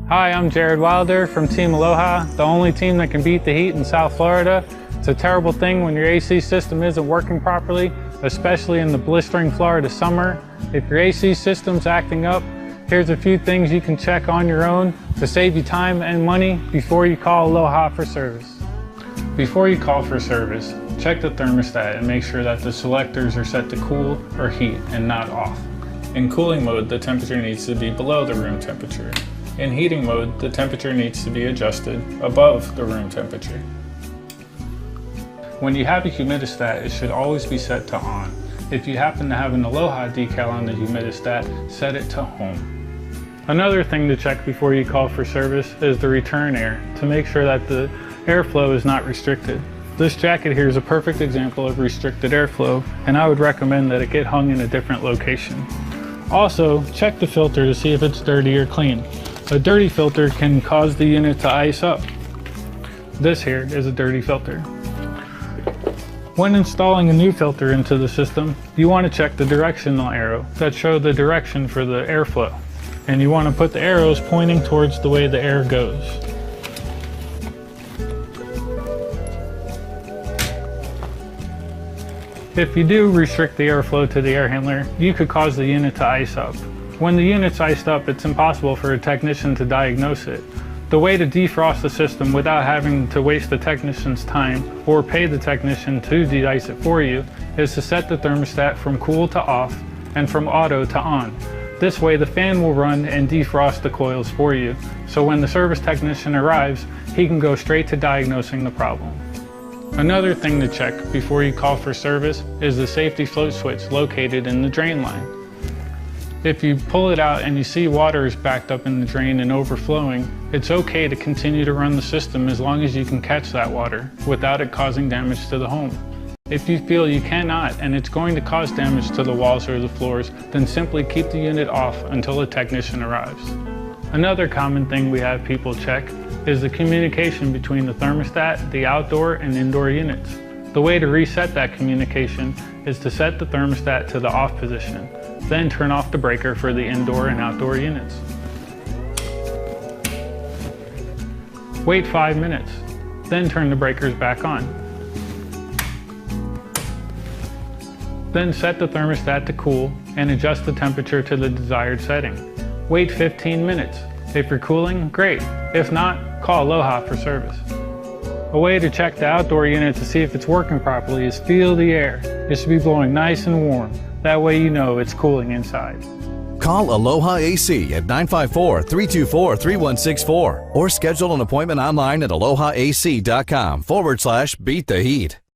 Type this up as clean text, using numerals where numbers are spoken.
Hi, I'm Jared Wilder from Team Aloha, the only team that can beat the heat in South Florida. It's a terrible thing when your AC system isn't working properly, especially in the blistering Florida summer. If your AC system's acting up, here's a few things you can check on your own to save you time and money before you call Aloha for service. Before you call for service, check the thermostat and make sure that the selectors are set to cool or heat and not off. In cooling mode, the temperature needs to be below the room temperature. In heating mode, the temperature needs to be adjusted above the room temperature. When you have a humidistat, it should always be set to on. If you happen to have an Aloha decal on the humidistat, set it to home. Another thing to check before you call for service is the return air, to make sure that the airflow is not restricted. This jacket here is a perfect example of restricted airflow, and I would recommend that it get hung in a different location. Also, check the filter to see if it's dirty or clean. A dirty filter can cause the unit to ice up. This here is a dirty filter. When installing a new filter into the system, you want to check the directional arrow that show the direction for the airflow. And you want to put the arrows pointing towards the way the air goes. If you do restrict the airflow to the air handler, you could cause the unit to ice up. When the unit's iced up, it's impossible for a technician to diagnose it. The way to defrost the system without having to waste the technician's time or pay the technician to de-ice it for you is to set the thermostat from cool to off and from auto to on. This way the fan will run and defrost the coils for you, so when the service technician arrives, he can go straight to diagnosing the problem. Another thing to check before you call for service is the safety float switch located in the drain line. If you pull it out and you see water is backed up in the drain and overflowing, it's okay to continue to run the system as long as you can catch that water without it causing damage to the home. If you feel you cannot and it's going to cause damage to the walls or the floors, then simply keep the unit off until a technician arrives. Another common thing we have people check is the communication between the thermostat, the outdoor and indoor units. The way to reset that communication is to set the thermostat to the off position, then turn off the breaker for the indoor and outdoor units. Wait 5 minutes, then turn the breakers back on. Then set the thermostat to cool and adjust the temperature to the desired setting. Wait 15 minutes. If you're cooling, great. If not, call Aloha for service. A way to check the outdoor unit to see if it's working properly is feel the air. It should be blowing nice and warm. That way you know it's cooling inside. Call Aloha AC at 954-324-3164 or schedule an appointment online at aloha.ac.com/beat the heat.